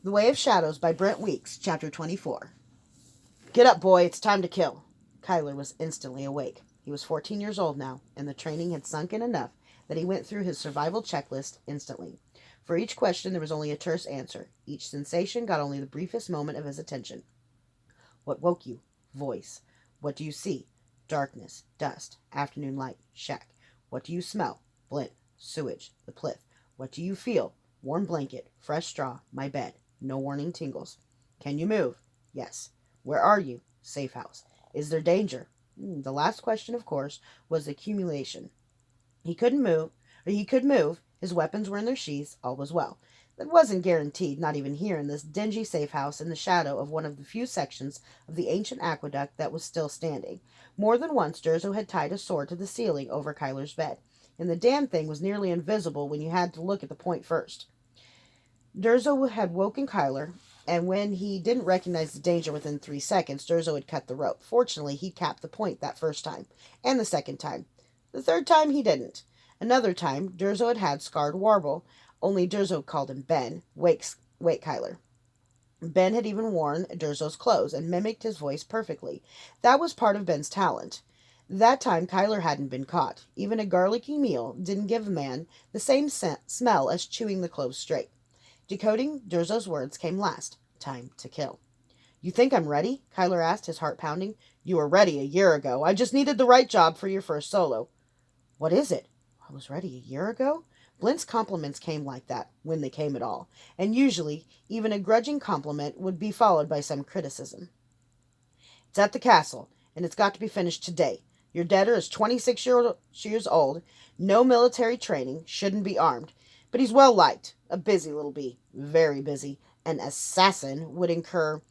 The Way of Shadows by Brent Weeks, Chapter 24. Get up, boy, it's time to kill. Kyler was instantly awake. He was 14 years old now, and the training had sunk in enough that he went through his survival checklist instantly. For each question, there was only a terse answer. Each sensation got only the briefest moment of his attention. What woke you? Voice. What do you see? Darkness, dust, afternoon light, shack. What do you smell? Blint, sewage, the pliff. What do you feel? Warm blanket, fresh straw, my bed. No warning tingles. Can you move? Yes. Where are you? Safe house. Is there danger? The last question, of course, was accumulation. He couldn't move, or he could move. His weapons were in their sheaths. All was well. That wasn't guaranteed, not even here in this dingy safe house in the shadow of one of the few sections of the ancient aqueduct that was still standing. More than once, Durzo had tied a sword to the ceiling over Kyler's bed, and the damn thing was nearly invisible when you had to look at the point first. Durzo had woken Kyler, and when he didn't recognize the danger within 3 seconds, Durzo had cut the rope. Fortunately, he capped the point that first time, and the second time. The third time, he didn't. Another time, Durzo had scarred Warble, only Durzo called him Ben. Wake Kyler. Ben had even worn Durzo's clothes and mimicked his voice perfectly. That was part of Ben's talent. That time, Kyler hadn't been caught. Even a garlicky meal didn't give a man the same smell as chewing the cloves straight. Decoding Durzo's words came last. Time to kill. You think I'm ready? Kyler asked, his heart pounding. You were ready a year ago. I just needed the right job for your first solo. What is it? I was ready a year ago? Blint's compliments came like that, when they came at all, and usually even a grudging compliment would be followed by some criticism. It's at the castle, and it's got to be finished today. Your debtor is 26 years old, no military training, shouldn't be armed, but he's well liked, a busy little bee, very busy. An assassin would incur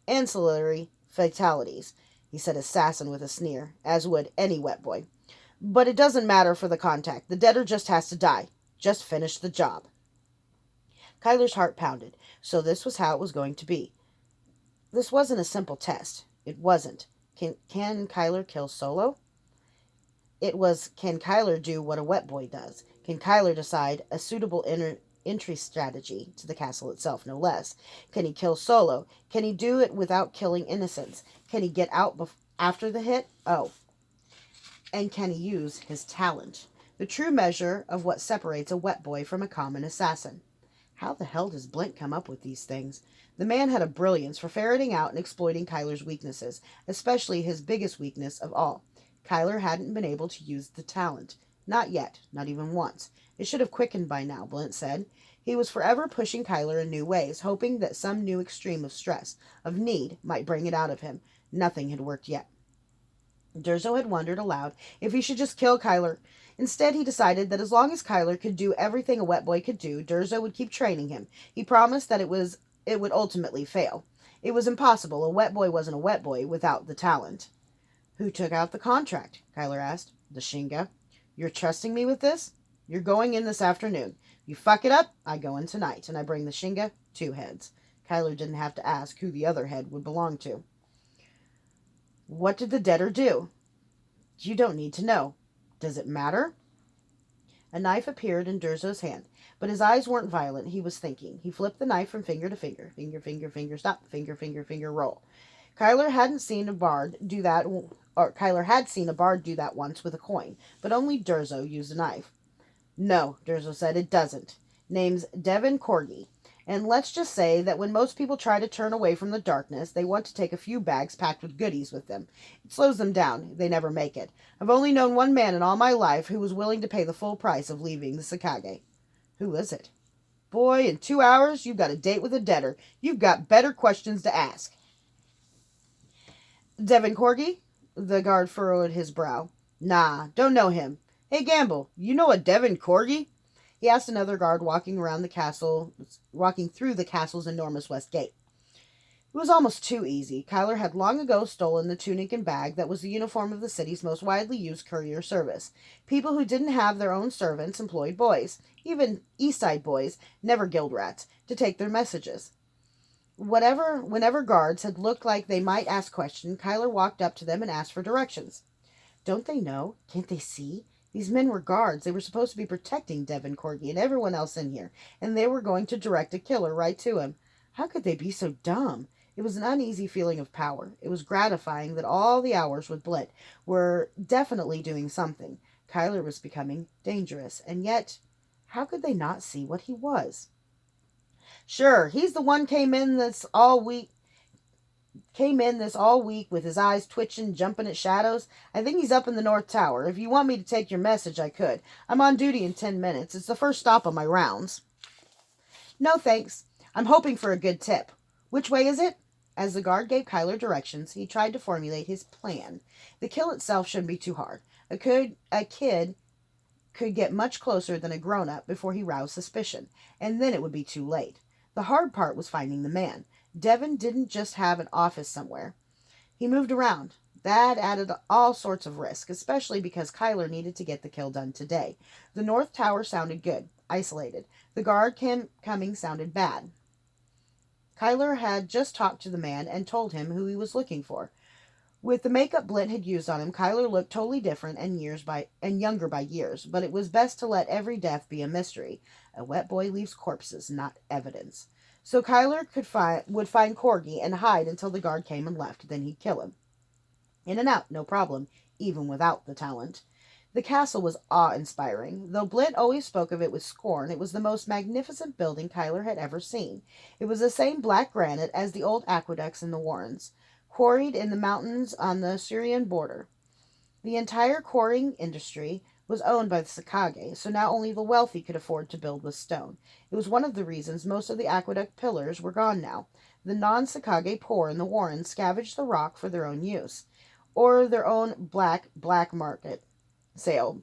ancillary fatalities. He said assassin with a sneer, as would any wet boy. But it doesn't matter for the contact. The debtor just has to die. Just finish the job. Kyler's heart pounded. So this was how it was going to be. This wasn't a simple test. It wasn't. Can Kyler kill Solo? It was, can Kyler do what a wet boy does? Can Kyler decide a suitable entry strategy to the castle itself, no less? Can he kill Solo? Can he do it without killing innocents? Can he get out after the hit? Oh. And can he use his talent? The true measure of what separates a wet boy from a common assassin. How the hell does Blint come up with these things? The man had a brilliance for ferreting out and exploiting Kyler's weaknesses, especially his biggest weakness of all. Kyler hadn't been able to use the talent. Not yet, not even once. It should have quickened by now, Blint said. He was forever pushing Kyler in new ways, hoping that some new extreme of stress, of need, might bring it out of him. Nothing had worked yet. Durzo had wondered aloud if he should just kill Kyler. Instead, he decided that as long as Kyler could do everything a wet boy could do, Durzo would keep training him. He promised that it would ultimately fail. It was impossible. A wet boy wasn't a wet boy without the talent. Who took out the contract? Kyler asked. The Shinga. You're trusting me with this? You're going in this afternoon. You fuck it up, I go in tonight, and I bring the Shinga 2 heads. Kyler didn't have to ask who the other head would belong to. What did the debtor do? You don't need to know. Does it matter? A knife appeared in Durzo's hand, but his eyes weren't violent. He was thinking. He flipped the knife from finger to finger. Finger, finger, finger, stop. Finger, finger, finger, roll. Kyler had seen a bard do that once with a coin, but only Durzo used a knife. No, Durzo said, it doesn't. Name's Devin Corgi. And let's just say that when most people try to turn away from the darkness, they want to take a few bags packed with goodies with them. It slows them down. They never make it. I've only known one man in all my life who was willing to pay the full price of leaving the Sakage. Who is it? Boy, in 2 hours, you've got a date with a debtor. You've got better questions to ask. Devin Corgi? The guard furrowed his brow. Nah, don't know him. Hey, Gamble, you know a Devin Corgi? He asked another guard walking through the castle's enormous west gate. It was almost too easy. Kyler had long ago stolen the tunic and bag that was the uniform of the city's most widely used courier service. People who didn't have their own servants employed boys, even East Side boys, never guild rats, to take their messages. Whenever guards had looked like they might ask questions, Kyler walked up to them and asked for directions. Don't they know? Can't they see? These men were guards. They were supposed to be protecting Devin Corgi and everyone else in here, and they were going to direct a killer right to him. How could they be so dumb? It was an uneasy feeling of power. It was gratifying that all the hours with Blit were definitely doing something. Kyler was becoming dangerous, and yet, how could they not see what he was? Sure, he's the one came in this all week with his eyes twitching, jumping at shadows. I think he's up in the North Tower. If you want me to take your message, I could. I'm on duty in 10 minutes. It's the first stop on my rounds. No, thanks. I'm hoping for a good tip. Which way is it? As the guard gave Kyler directions, he tried to formulate his plan. The kill itself shouldn't be too hard. A kid could get much closer than a grown-up before he roused suspicion, and then it would be too late. The hard part was finding the man. Devon didn't just have an office somewhere. He moved around. That added all sorts of risk, especially because Kyler needed to get the kill done today. The North Tower sounded good, isolated. The guard coming sounded bad. Kyler had just talked to the man and told him who he was looking for. With the makeup Blint had used on him, Kyler looked totally different and younger by years, but it was best to let every death be a mystery. A wet boy leaves corpses, not evidence. So Kyler would find Corgi and hide until the guard came and left, then he'd kill him. In and out, no problem, even without the talent. The castle was awe-inspiring. Though Blint always spoke of it with scorn, it was the most magnificent building Kyler had ever seen. It was the same black granite as the old aqueducts in the Warrens, quarried in the mountains on the Syrian border. The entire quarrying industry was owned by the Sakage, so now only the wealthy could afford to build with stone. It was one of the reasons most of the aqueduct pillars were gone now. The non-Sakage poor in the Warrens scavenged the rock for their own use, or their own black market sale.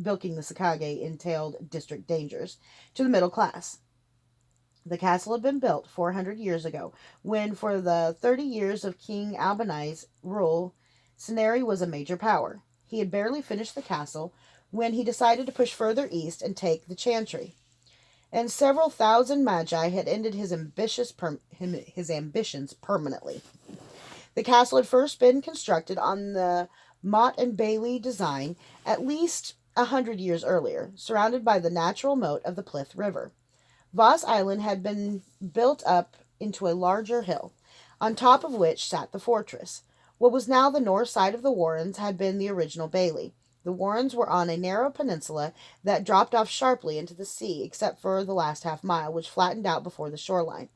Bilking the Sakage entailed district dangers to the middle class. The castle had been built 400 years ago, when for the 30 years of King Albani's rule, Cineri was a major power. He had barely finished the castle when he decided to push further east and take the Chantry. And several thousand magi had ended his ambitions permanently. The castle had first been constructed on the Mott and Bailey design at least 100 years earlier, surrounded by the natural moat of the Plith River. Voss Island had been built up into a larger hill, on top of which sat the fortress. What was now the north side of the Warrens had been the original Bailey. The Warrens were on a narrow peninsula that dropped off sharply into the sea, except for the last half-mile, which flattened out before the shoreline.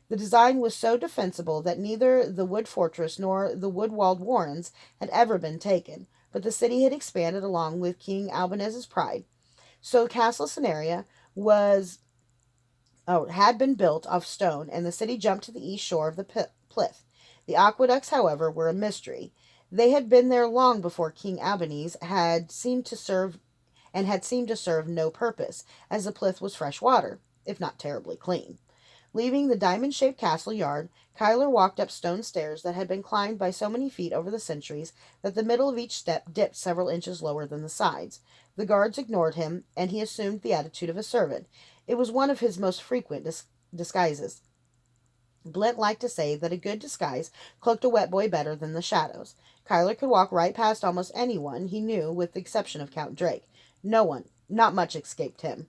The design was so defensible that neither the wood fortress nor the wood-walled Warrens had ever been taken, but the city had expanded along with King Albanez's pride. So Castle Scenaria had been built of stone, and the city jumped to the east shore of the Plith. The aqueducts, however, were a mystery. They had been there long before King Albanese had seemed to serve no purpose, as the Plith was fresh water, if not terribly clean. Leaving the diamond-shaped castle yard, Kyler walked up stone stairs that had been climbed by so many feet over the centuries that the middle of each step dipped several inches lower than the sides. The guards ignored him, and he assumed the attitude of a servant. It was one of his most frequent disguises. Blint liked to say that a good disguise cloaked a wet boy better than the shadows. Kyler could walk right past almost anyone he knew, with the exception of Count Drake. Not much escaped him.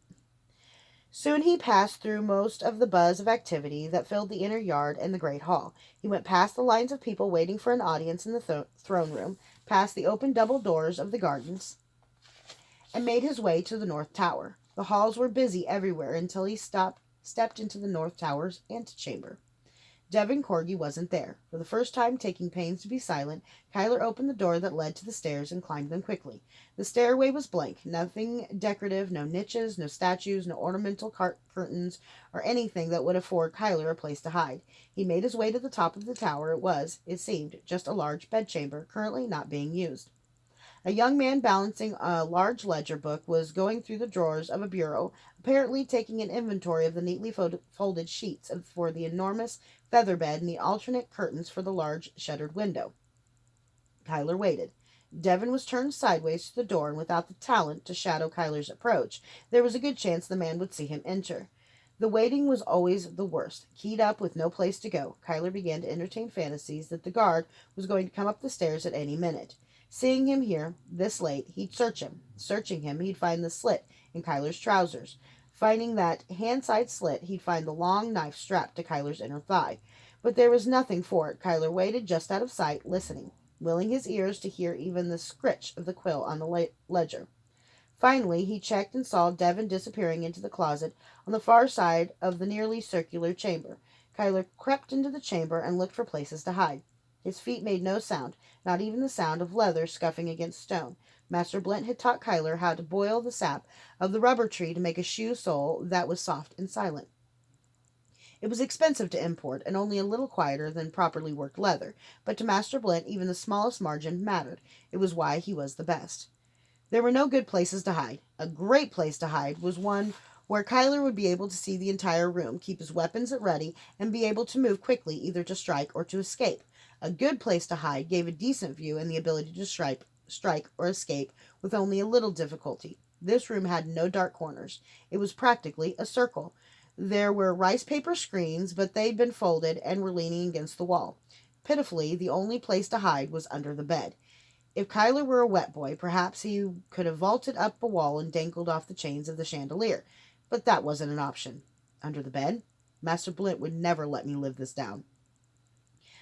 Soon he passed through most of the buzz of activity that filled the inner yard and the great hall. He went past the lines of people waiting for an audience in the throne room, past the open double doors of the gardens, and made his way to the North Tower. The halls were busy everywhere until he stepped into the North Tower's antechamber. Devon Corgi wasn't there. For the first time, taking pains to be silent, Kyler opened the door that led to the stairs and climbed them quickly. The stairway was blank, nothing decorative, no niches, no statues, no ornamental curtains, or anything that would afford Kyler a place to hide. He made his way to the top of the tower. It was, it seemed, just a large bedchamber, currently not being used. A young man balancing a large ledger book was going through the drawers of a bureau, apparently taking an inventory of the neatly folded sheets for the enormous feather bed and the alternate curtains for the large shuttered window. Kyler waited. Devon was turned sideways to the door, and without the talent to shadow Kyler's approach, there was a good chance the man would see him enter. The waiting was always the worst. Keyed up with no place to go, Kyler began to entertain fantasies that the guard was going to come up the stairs at any minute. Seeing him here, this late, he'd search him. Searching him, he'd find the slit in Kyler's trousers. Finding that hand-side slit, he'd find the long knife strapped to Kyler's inner thigh. But there was nothing for it. Kyler waited just out of sight, listening, willing his ears to hear even the scritch of the quill on the ledger. Finally, he checked and saw Devon disappearing into the closet on the far side of the nearly circular chamber. Kyler crept into the chamber and looked for places to hide. His feet made no sound, not even the sound of leather scuffing against stone. Master Blint had taught Kyler how to boil the sap of the rubber tree to make a shoe sole that was soft and silent. It was expensive to import, and only a little quieter than properly worked leather, but to Master Blint even the smallest margin mattered. It was why he was the best. There were no good places to hide. A great place to hide was one where Kyler would be able to see the entire room, keep his weapons at ready, and be able to move quickly either to strike or to escape. A good place to hide gave a decent view and the ability to strike or escape with only a little difficulty. This room had no dark corners. It was practically a circle. There were rice paper screens, but they'd been folded and were leaning against the wall. Pitifully, the only place to hide was under the bed. If Kyler were a wet boy, perhaps he could have vaulted up a wall and dangled off the chains of the chandelier. But that wasn't an option. Under the bed? Master Blint would never let me live this down.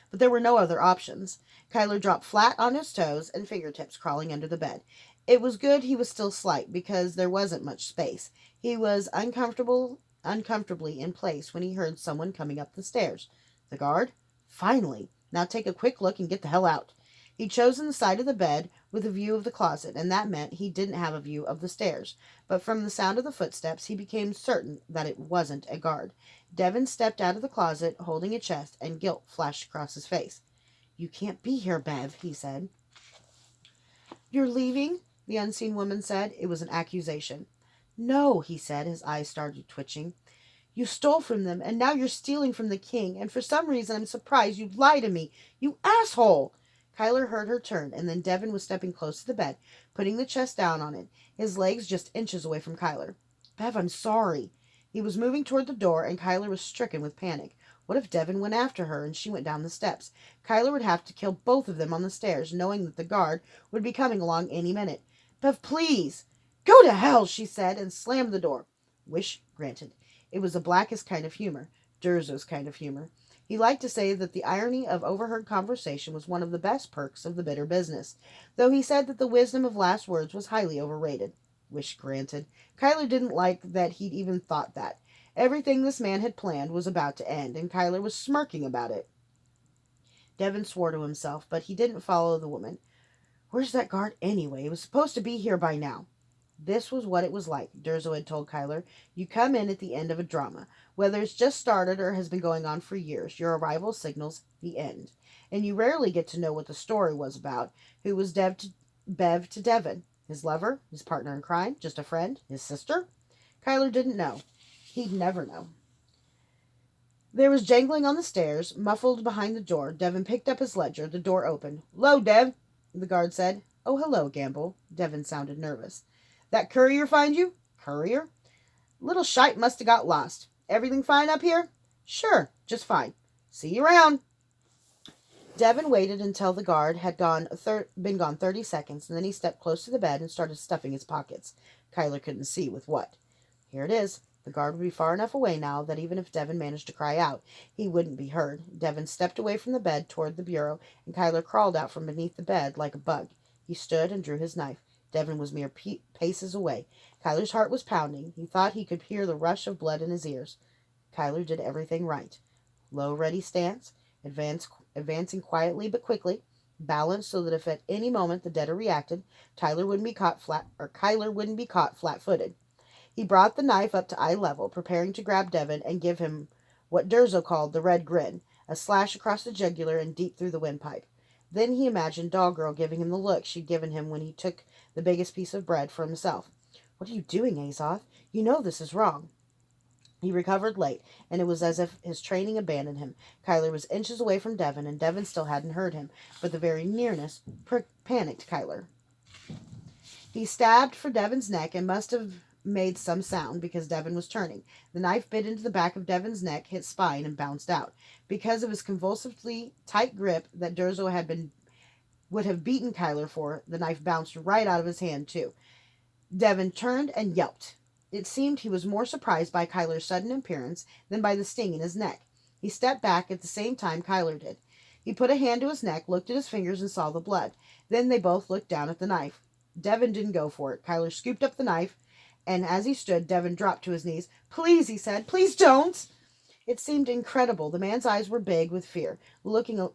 But there were no other options. Kyler dropped flat on his toes and fingertips crawling under the bed. It was good he was still slight, because there wasn't much space. He was uncomfortably in place when he heard someone coming up the stairs. The guard? Finally! Now take a quick look and get the hell out. He'd chosen the side of the bed with a view of the closet, and that meant he didn't have a view of the stairs. But from the sound of the footsteps, he became certain that it wasn't a guard. Devon stepped out of the closet, holding a chest, and guilt flashed across his face. "You can't be here, Bev," he said. "You're leaving?" the unseen woman said. It was an accusation. "No," he said, his eyes started twitching. "You stole from them, and now you're stealing from the king, and for some reason I'm surprised you'd lie to me. You asshole!" Kyler heard her turn, and then Devon was stepping close to the bed, putting the chest down on it, his legs just inches away from Kyler. "Bev, I'm sorry." He was moving toward the door, and Kyler was stricken with panic. What if Devon went after her and she went down the steps? Kyler would have to kill both of them on the stairs, knowing that the guard would be coming along any minute. "Bev, please!" "Go to hell," she said, and slammed the door. Wish granted. It was the blackest kind of humor, Durzo's kind of humor. He liked to say that the irony of overheard conversation was one of the best perks of the bitter business, though he said that the wisdom of last words was highly overrated. Wish granted. Kyler didn't like that he'd even thought that. Everything this man had planned was about to end, and Kyler was smirking about it. Devon swore to himself, but he didn't follow the woman. "Where's that guard anyway? He was supposed to be here by now." This was what it was like, Durzo had told Kyler. You come in at the end of a drama. Whether it's just started or has been going on for years, your arrival signals the end. And you rarely get to know what the story was about. Who was Bev to Devon? His lover? His partner in crime? Just a friend? His sister? Kyler didn't know. He'd never know. There was jangling on the stairs, muffled behind the door. Devon picked up his ledger. The door opened. "'Lo, Dev," the guard said. "Oh, hello, Gamble." Devon sounded nervous. "That courier find you?" "Courier?" "Little shite must have got lost. Everything fine up here?" "Sure, just fine. See you around." Devon waited until the guard had been gone 30 seconds, and then he stepped close to the bed and started stuffing his pockets. Kyler couldn't see with what. Here it is. The guard would be far enough away now that even if Devon managed to cry out, he wouldn't be heard. Devon stepped away from the bed toward the bureau, and Kyler crawled out from beneath the bed like a bug. He stood and drew his knife. Devon was mere paces away. Kyler's heart was pounding. He thought he could hear the rush of blood in his ears. Kyler did everything right. Low, ready stance, advancing quietly but quickly, balanced so that if at any moment the debtor reacted, Kyler wouldn't be caught flat-footed. He brought the knife up to eye level, preparing to grab Devon and give him what Durzo called the red grin, a slash across the jugular and deep through the windpipe. Then he imagined Doggirl giving him the look she'd given him when he took the biggest piece of bread for himself. "What are you doing, Azoth? You know this is wrong." He recovered late, and it was as if his training abandoned him. Kyler was inches away from Devon, and Devon still hadn't heard him, but the very nearness panicked Kyler. He stabbed for Devon's neck and must have made some sound because Devon was turning. The knife bit into the back of Devon's neck, hit spine, and bounced out. Because of his convulsively tight grip that Durzo would have beaten Kyler for, the knife bounced right out of his hand, too. Devon turned and yelped. It seemed he was more surprised by Kyler's sudden appearance than by the sting in his neck. He stepped back at the same time Kyler did. He put a hand to his neck, looked at his fingers, and saw the blood. Then they both looked down at the knife. Devin didn't go for it. Kyler scooped up the knife, and as he stood, Devin dropped to his knees. "Please," he said. "Please don't." It seemed incredible. The man's eyes were big with fear, looking at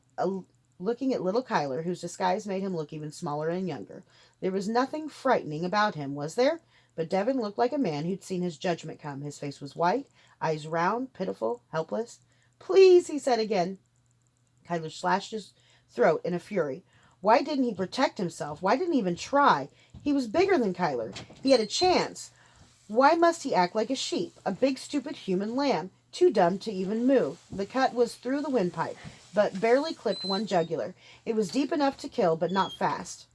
little Kyler, whose disguise made him look even smaller and younger. There was nothing frightening about him, was there? But Devin looked like a man who'd seen his judgment come. His face was white, eyes round, pitiful, helpless. "Please," he said again. Kyler slashed his throat in a fury. Why didn't he protect himself? Why didn't he even try? He was bigger than Kyler. He had a chance. Why must he act like a sheep, a big stupid human lamb, too dumb to even move? The cut was through the windpipe, but barely clipped one jugular. It was deep enough to kill, but not fast.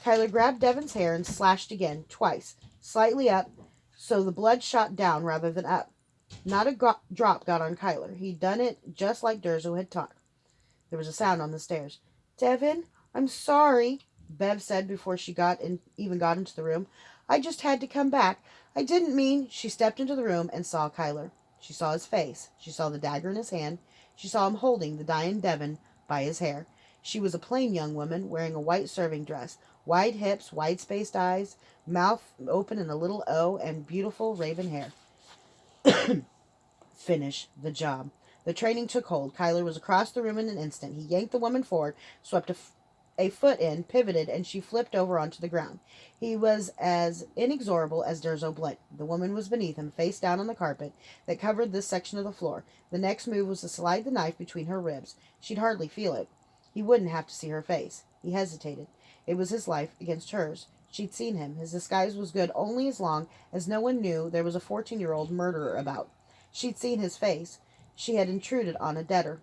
Kyler grabbed Devin's hair and slashed again, twice, slightly up, so the blood shot down rather than up. Not a drop got on Kyler. He'd done it just like Durzo had taught. There was a sound on the stairs. "Devin, I'm sorry," Bev said before she even got into the room. "I just had to come back. I didn't mean." She stepped into the room and saw Kyler. She saw his face. She saw the dagger in his hand. She saw him holding the dying Devin by his hair. She was a plain young woman, wearing a white serving dress, wide hips, wide-spaced eyes, mouth open in a little O, and beautiful raven hair. Finish the job. The training took hold. Kyler was across the room in an instant. He yanked the woman forward, swept a foot in, pivoted, and she flipped over onto the ground. He was as inexorable as Durzo Blint. The woman was beneath him, face down on the carpet that covered this section of the floor. The next move was to slide the knife between her ribs. She'd hardly feel it. He wouldn't have to see her face. He hesitated. It was his life against hers. She'd seen him. His disguise was good only as long as no one knew there was a 14-year-old murderer about. She'd seen his face. She had intruded on a debtor.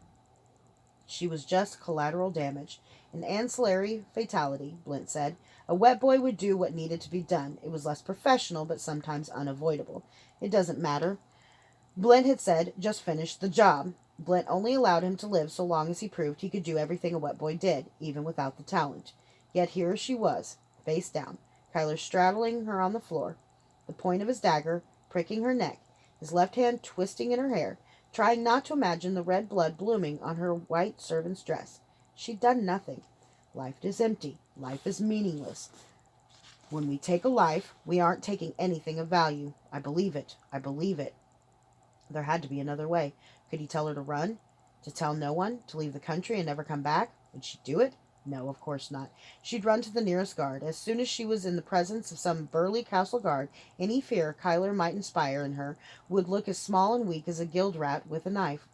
She was just collateral damage. An ancillary fatality, Blint said. A wet boy would do what needed to be done. It was less professional, but sometimes unavoidable. "It doesn't matter," Blint had said. "Just finish the job." Blint only allowed him to live so long as he proved he could do everything a wet boy did, even without the talent. Yet here she was, face down, Kyler straddling her on the floor, the point of his dagger pricking her neck, his left hand twisting in her hair, trying not to imagine the red blood blooming on her white servant's dress. She'd done nothing. Life is empty. Life is meaningless. When we take a life, we aren't taking anything of value. I believe it. I believe it. There had to be another way. Could he tell her to run? To tell no one? To leave the country and never come back? Would she do it? No, of course not. She'd run to the nearest guard. As soon as she was in the presence of some burly castle guard, any fear Kyler might inspire in her would look as small and weak as a guild rat with a knife.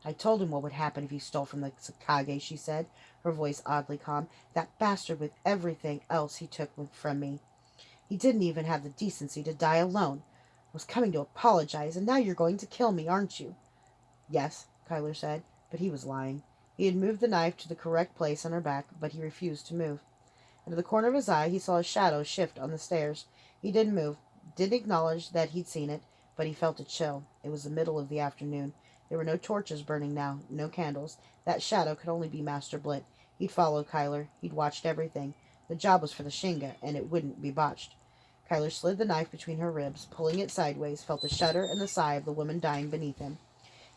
"I told him what would happen if he stole from the Sakage," she said, her voice oddly calm. "That bastard with everything else he took from me. He didn't even have the decency to die alone. I was coming to apologize, and now you're going to kill me, aren't you?" "Yes," Kyler said, but he was lying. He had moved the knife to the correct place on her back, but he refused to move. Out of the corner of his eye, he saw a shadow shift on the stairs. He didn't move, didn't acknowledge that he'd seen it, but he felt a chill. It was the middle of the afternoon. There were no torches burning now, no candles. That shadow could only be Master Blint. He'd followed Kyler. He'd watched everything. The job was for the Shinga, and it wouldn't be botched. Kyler slid the knife between her ribs, pulling it sideways, felt the shudder and the sigh of the woman dying beneath him.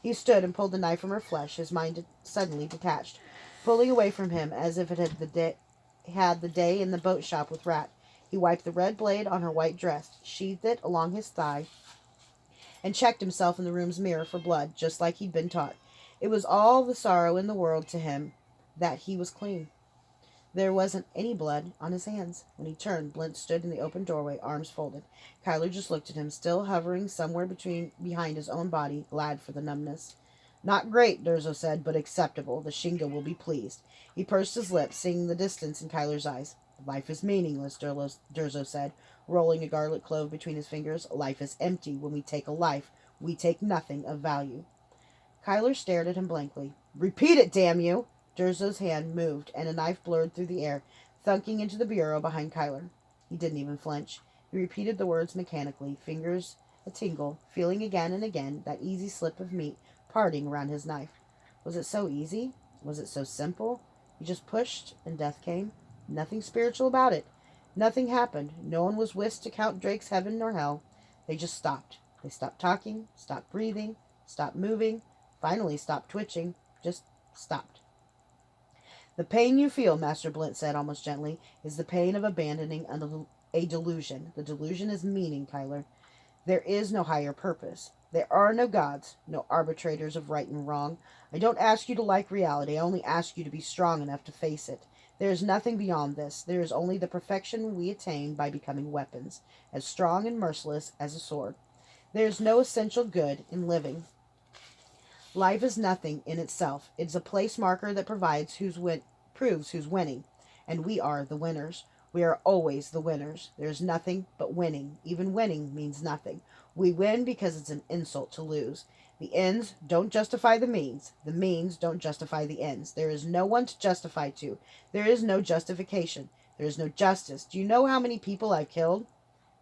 He stood and pulled the knife from her flesh, his mind suddenly detached, pulling away from him as if it had the day in the boat shop with Rat. He wiped the red blade on her white dress, sheathed it along his thigh, and checked himself in the room's mirror for blood, just like he'd been taught. It was all the sorrow in the world to him that he was clean. There wasn't any blood on his hands. When he turned, Blint stood in the open doorway, arms folded. Kyler just looked at him, still hovering somewhere behind his own body, glad for the numbness. "Not great," Durzo said, "but acceptable. The Shinga will be pleased." He pursed his lips, seeing the distance in Kyler's eyes. "Life is meaningless," Durzo said, rolling a garlic clove between his fingers. "Life is empty. When we take a life, we take nothing of value." Kyler stared at him blankly. "Repeat it, damn you!" Durzo's hand moved, and a knife blurred through the air, thunking into the bureau behind Kyler. He didn't even flinch. He repeated the words mechanically, fingers a tingle, feeling again and again that easy slip of meat parting around his knife. Was it so easy? Was it so simple? He just pushed, and death came. Nothing spiritual about it. Nothing happened. No one was whisked to Count Drake's heaven nor hell. They just stopped. They stopped talking, stopped breathing, stopped moving, finally stopped twitching, just stopped. The pain you feel, Master Blint said almost gently, is the pain of abandoning a delusion. The delusion is meaning, Kyler. There is no higher purpose. There are no gods, no arbitrators of right and wrong. I don't ask you to like reality. I only ask you to be strong enough to face it. There is nothing beyond this. There is only the perfection we attain by becoming weapons, as strong and merciless as a sword. There is no essential good in living. Life is nothing in itself. It is a place marker that proves who's winning, and we are the winners. We are always the winners. There is nothing but winning. Even winning means nothing. We win because it's an insult to lose. The ends don't justify the means. The means don't justify the ends. There is no one to justify to. There is no justification. There is no justice. Do you know how many people I've killed?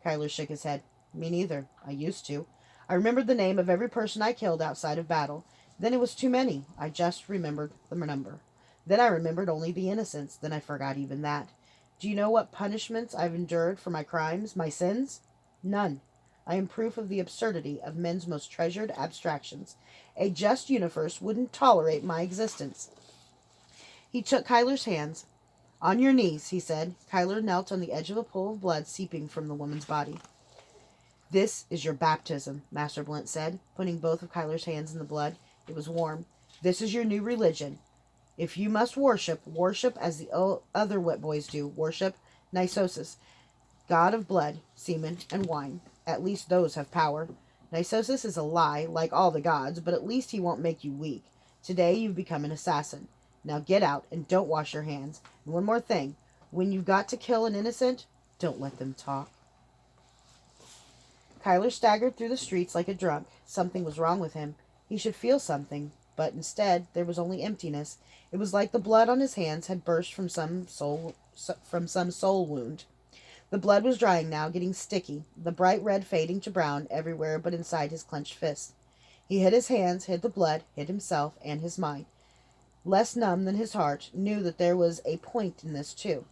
Kyler shook his head. Me neither. I used to. I remembered the name of every person I killed outside of battle. Then it was too many. I just remembered the number. Then I remembered only the innocents. Then I forgot even that. Do you know what punishments I've endured for my crimes, my sins? None. I am proof of the absurdity of men's most treasured abstractions. A just universe wouldn't tolerate my existence. He took Kyler's hands. On your knees, he said. Kyler knelt on the edge of a pool of blood seeping from the woman's body. This is your baptism, Master Blint said, putting both of Kyler's hands in the blood. It was warm. This is your new religion. If you must worship, worship as the other wet boys do. Worship Nisosis, god of blood, semen, and wine. At least those have power. Nisosis is a lie, like all the gods, but at least he won't make you weak. Today you've become an assassin. Now get out and don't wash your hands. And one more thing. When you've got to kill an innocent, don't let them talk. Kyler staggered through the streets like a drunk. Something was wrong with him. He should feel something, but instead there was only emptiness. It was like the blood on his hands had burst from some soul wound. The blood was drying now, getting sticky, the bright red fading to brown everywhere but inside his clenched fists. He hid his hands, hid the blood, hid himself and his mind. Less numb than his heart, knew that there was a point in this too.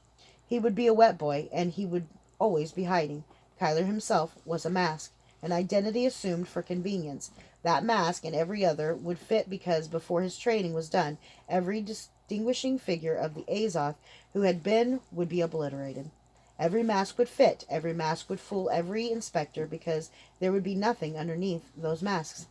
He would be a wet boy, and he would always be hiding. Kyler himself was a mask, an identity assumed for convenience. That mask and every other would fit because before his training was done, every distinguishing figure of the Azoth who had been would be obliterated. Every mask would fit, every mask would fool every inspector because there would be nothing underneath those masks.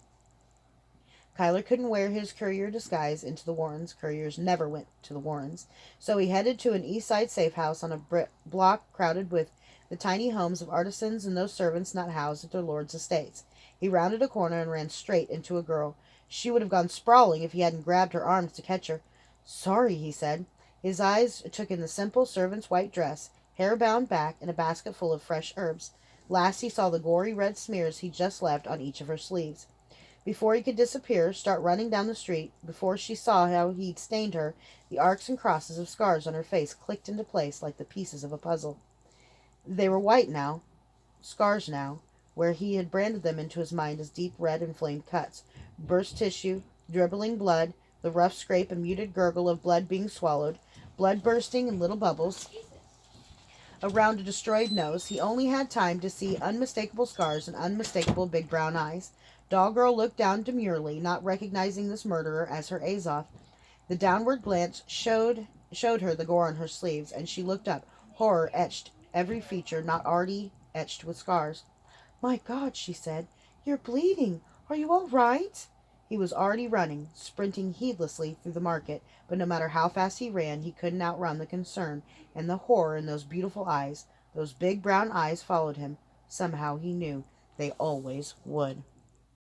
Kyler couldn't wear his courier disguise into the Warrens. Couriers never went to the Warrens. So he headed to an east side safe house on a block crowded with the tiny homes of artisans and those servants not housed at their lords' estates. He rounded a corner and ran straight into a girl. She would have gone sprawling if he hadn't grabbed her arms to catch her. Sorry, he said. His eyes took in the simple servant's white dress, hair bound back, and a basket full of fresh herbs. Last he saw the gory red smears he'd just left on each of her sleeves. Before he could disappear, start running down the street, before she saw how he'd stained her, the arcs and crosses of scars on her face clicked into place like the pieces of a puzzle. They were white now, scars now, where he had branded them into his mind as deep red inflamed cuts, burst tissue, dribbling blood, the rough scrape and muted gurgle of blood being swallowed, blood bursting in little bubbles around a destroyed nose. He only had time to see unmistakable scars and unmistakable big brown eyes. Doll Girl looked down demurely, not recognizing this murderer as her Azoth. The downward glance showed her the gore on her sleeves, and she looked up, horror etched every feature not already etched with scars. My God, she said, you're bleeding. Are you all right? He was already running, sprinting heedlessly through the market, but no matter how fast he ran, he couldn't outrun the concern and the horror in those beautiful eyes. Those big brown eyes followed him. Somehow he knew they always would.